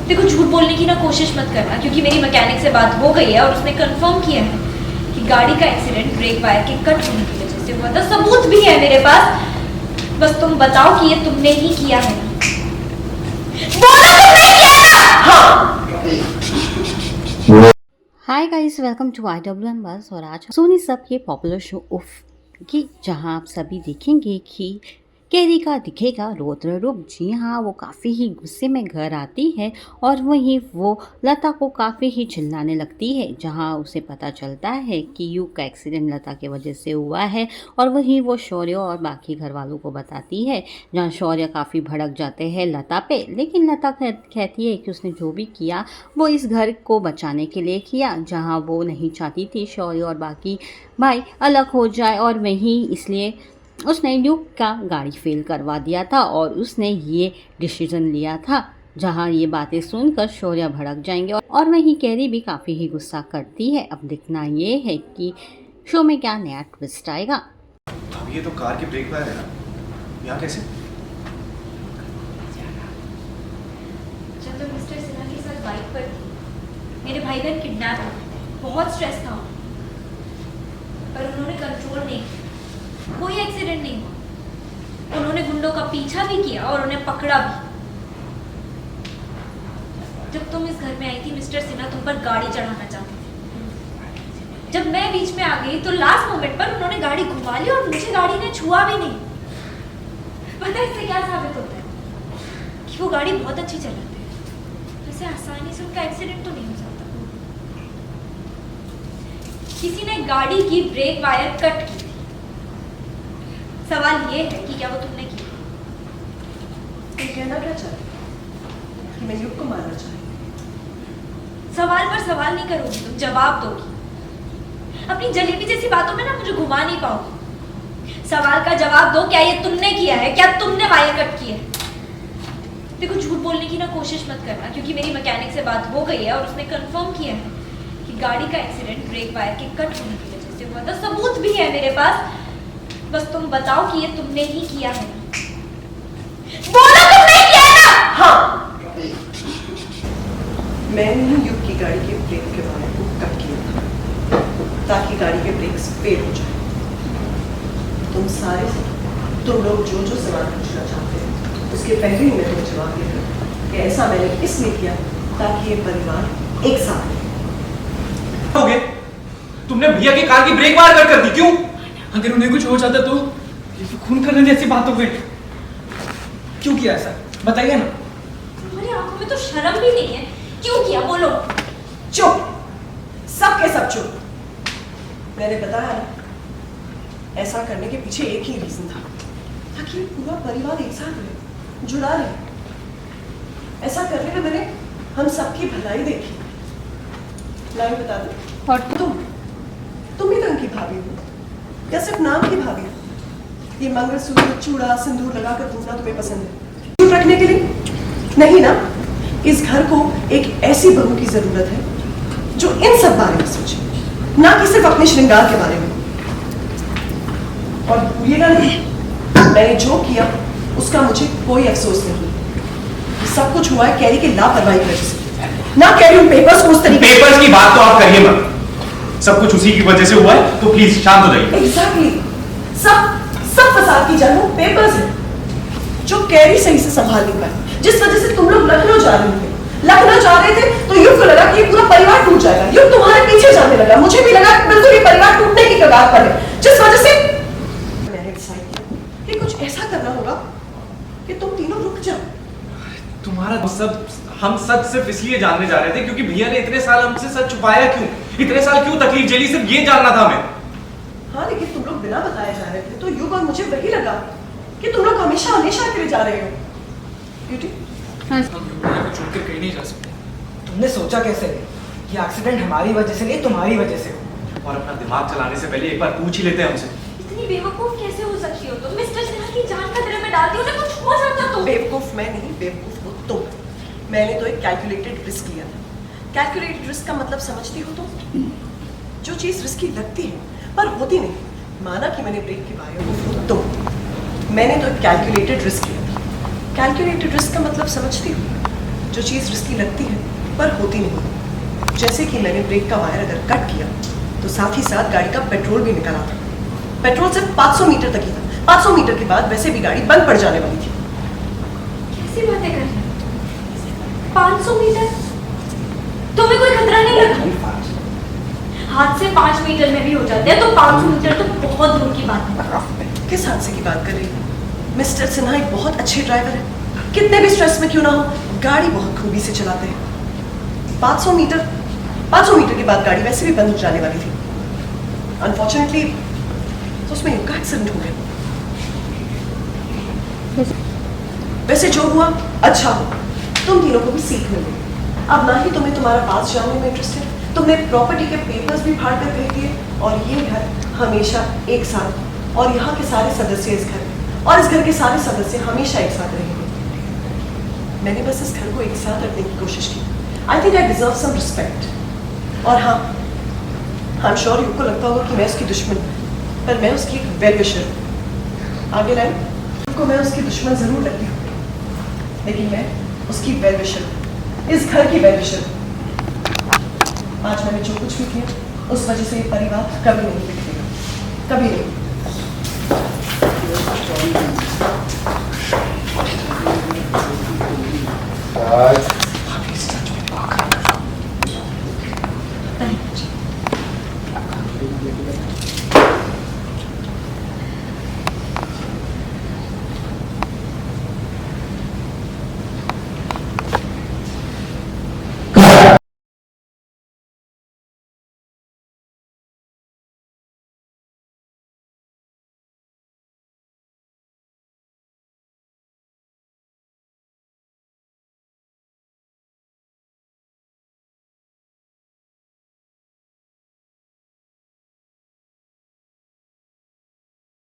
देखो झूठ बोलने की ना कोशिश मत करना, क्योंकि मेरी मैकेनिक से बात हो गई है और उसने कंफर्म किया है कि गाड़ी का एक्सीडेंट ब्रेक वायर के कट होने की वजह से हुआ था। सबूत भी है मेरे पास, बस तुम बताओ कि ये तुमने ही किया है। बोलो तुमने किया ना? हाँ। Hi guys, welcome to IWM Buzz. और आज सोनी सब ये पॉपुलर शो उफ की, जहां आप सभी देखेंगे कि कैरी का दिखेगा रौद्र रूप। जी हाँ, वो काफ़ी ही गुस्से में घर आती है और वहीं वो लता को काफ़ी ही चिल्लाने लगती है, जहां उसे पता चलता है कि युग का एक्सीडेंट लता की वजह से हुआ है। और वहीं वो शौर्य और बाकी घर वालों को बताती है, जहां शौर्य काफ़ी भड़क जाते हैं लता पे, लेकिन लता कहती है कि उसने जो भी किया वो इस घर को बचाने के लिए किया, जहां वो नहीं चाहती थी शौर्य और बाकी भाई अलग हो जाए। और वहीं इसलिए उसने ल्यूक का गाड़ी फेल करवा दिया था और उसने ये डिसीजन लिया था। जहां ये बातें सुनकर शौर्य भड़क जाएंगे और वहीं कैरी भी काफ़ी ही गुस्सा करती है। अब देखना ये है कि शो में क्या नया ट्विस्ट आएगा। अब ये तो कार की ब्रेक वायर है ना, यहाँ कैसे? जब तो मिस्टर सिन्हा के साथ बाइक पर थी, मेरे भाई बहन किडनैप हो, बहुत स्ट्रेस था पर उन्होंने कंट्रोल नहीं किया। कोई एक्सीडेंट नहीं हुआ, उन्होंने गुंडों का पीछा भी किया और उन्हें पकड़ा भी। जब तुम इस घर में आई थी, मिस्टर सिन्हा तुम पर गाड़ी चढ़ाना चाहते थे। जब मैं बीच में आ गई तो लास्ट मोमेंट पर उन्होंने गाड़ी घुमा ली और मुझे गाड़ी ने छुआ भी नहीं। पता है इससे क्या साबित होता है? कि वो गाड़ी बहुत अच्छी चलाते हैं, वैसे आसानी से उनका एक्सीडेंट तो नहीं हो जाता। किसी ने गाड़ी की ब्रेक वायर कट की थी। सवाल ये है कि क्या वो तुमने की? तुम कहना क्या चाहते हो? कि मैं युग को मारना चाहती हूँ? सवाल पर सवाल नहीं करोगी, तुम जवाब दोगी। अपनी जलेबी जैसी बातों में ना मुझे घुमा नहीं पाओगी। सवाल का जवाब दो, क्या ये तुमने किया है? क्या तुमने वायर कट की है? देखो झूठ बोलने की ना कोशिश मत करना, क्योंकि मेरी मैकेनिक से बात हो गई है और उसने कंफर्म किया है कि गाड़ी का एक्सीडेंट ब्रेक वायर के कट होने की वजह से हुआ था। सबूत भी है मेरे पास, बस तुम बताओ कि ये तुमने ही किया है। बोलो तुमने किया ना? हाँ, मैंने ही युग की गाड़ी के ब्रेक के वायर को कट किया था ताकि गाड़ी के ब्रेक्स फेल हो जाए। तुम लोग जो जो सवाल पूछना चाहते हो उसके पहले ही मैं तुम्हें जवाब देता कि ऐसा मैंने इसलिए किया ताकि ये परिवार एक साथ रहे। हो गए? तुमने भैया की कार की ब्रेक वायर कट कर दी, क्यों? अगर उन्हें कुछ हो जाता तो ये तो खून करने जैसी बात हो गई। क्यों किया ऐसा, बताइए ना। तुम्हारी आंखों में तो शर्म भी नहीं है। क्यों किया, बोलो। चुप, सब के सब चुप। मैंने बताया ना, ऐसा करने के पीछे एक ही रीजन था, ताकि पूरा परिवार एक साथ रहे, जुड़ा रहे। ऐसा करने में मैंने हम सबकी भलाई देखी। लाइन बता दो। और तुम ही तो उनकी भाभी हो, या सिर्फ नाम की भाभी हो? ये मंगलसूत्र, चूड़ा, सिंदूर लगाकर घूमना तुम्हें पसंद है? चुप रखने के लिए नहीं ना। इस घर को एक ऐसी बहू की जरूरत है जो इन सब बारे में सोचे, ना कि सिर्फ अपने श्रृंगार के बारे में। और भूलिएगा नहीं, मैंने जो किया उसका मुझे कोई अफसोस नहीं। सब कुछ हुआ है कैरी के लापरवाही की वजह से, ना कैरी उन पेपर्स को उस तरीके। पेपर्स की बात तो आप करिए मत, सब कुछ उसी की वजह से हुआ है, तो प्लीज शांत हो जाइए। एग्जैक्टली, सब फसाद की जड़ वो पेपर्स है जो कैरी सही से संभाल नहीं पाए, जिस वजह से तुम लोग लखनऊ जा रहे थे। लखनऊ जा रहे थे तो युग को लगा कि ये पूरा परिवार टूट जाएगा। युग तुम्हारे पीछे जाने लगा, मुझे भी लगा कि बिल्कुल ये परिवार टूटने की कगार पर है, जिस वजह से मैंने डिसाइड किया कि कुछ ऐसा करना होगा कि तुम तीनों रुक जाओ। तुम्हारा हम सच सिर्फ इसलिए जानने जा रहे थे क्योंकि भैया ने इतने साल हमसे सच छुपाया क्यों, इतने साल क्यों तकलीफ झेली, सिर्फ ये जानना था हमें। हाँ, लेकिन तुम लोग बिना बताए जा रहे थे तो युग और मुझे वही लगा कि तुम लोग हमेशा हमेशा के लिए जा रहे हो। ब्यूटी, हम भैया को छोड़ कर कहीं नहीं जा सकते। तुमने सोचा कैसे कि एक्सीडेंट हमारी वजह से नहीं तुम्हारी वजह से हो? और अपना दिमाग चलाने से पहले एक बार पूछ ही लेते हैं हमसे। इतनी बेवकूफ कैसे हो सकती हो तुम? मिस्टर सिन्हा की जान खतरे में डालती हो, उन्हें कुछ हो जाता तो। बेवकूफ मैं नहीं, बेवकूफ हो तुम। मैंने तो एक कैलकुलेटेड रिस्क लिया था। कैलकुलेटेड रिस्क का मतलब समझती हो तुम? जो चीज रिस्की लगती है पर होती नहीं। माना कि मैंने ब्रेक की वायर को तुम, मैंने तो एक कैलकुलेटेड रिस्क लिया था। कैलकुलेटेड रिस्क का मतलब समझती हो? जो चीज़ रिस्की लगती है पर होती नहीं। जैसे कि मैंने ब्रेक का वायर अगर कट किया तो साथ ही साथ गाड़ी का पेट्रोल भी निकला था। पेट्रोल सिर्फ 500 मीटर तक ही था। 500 मीटर के बाद वैसे भी गाड़ी बंद पड़ जाने वाली थी। कैसी बातें कर रहे हो? 500 मीटर? तुम्हें कोई खतरा नहीं लगा? हाथ से 5 मीटर में भी हो जाते हैं तो 500 मीटर तो बहुत दूर की बात है। किस हादसे की बात कर रही है? मिस्टर सिन्हा एक बहुत अच्छे ड्राइवर है। कितने भी स्ट्रेस में क्यों ना हो, गाड़ी बहुत खूबी से चलाते हैं। 500 मीटर के बाद गाड़ी वैसे भी बंद हो जाने वाली थी। अनफॉर्चुनेटली तो उसमें युग का एक्सीडेंट हो गया। वैसे जो हुआ अच्छा हो, तुम तीनों को भी सीख मिल गई। अब ना ही तुम्हें तुम्हारा पास जानने में इंटरेस्ट है, तुमने प्रॉपर्टी के पेपर्स भी फाड़ कर भेज दिए और ये घर हमेशा एक साथ, और यहाँ के सारे सदस्य इस घर में, और इस घर के सारे सदस्य हमेशा एक साथ रहेंगे। मैंने बस इस घर को एक साथ रखने की कोशिश की। I think I deserve some respect. और हाँ, आई एम श्योर युग को लगता होगा कि मैं उसकी दुश्मन हूँ, पर मैं उसकी एक वेल विशर हूँ। आगे लाइन, युग को मैं उसकी दुश्मन जरूर लगती हूँ, लेकिन मैं उसकी वेल विशर हूँ, इस घर की वेल विशर हूँ। आज मैंने जो कुछ भी किया उस वजह से ये परिवार कभी नहीं बिगड़ेगा, कभी नहीं। आज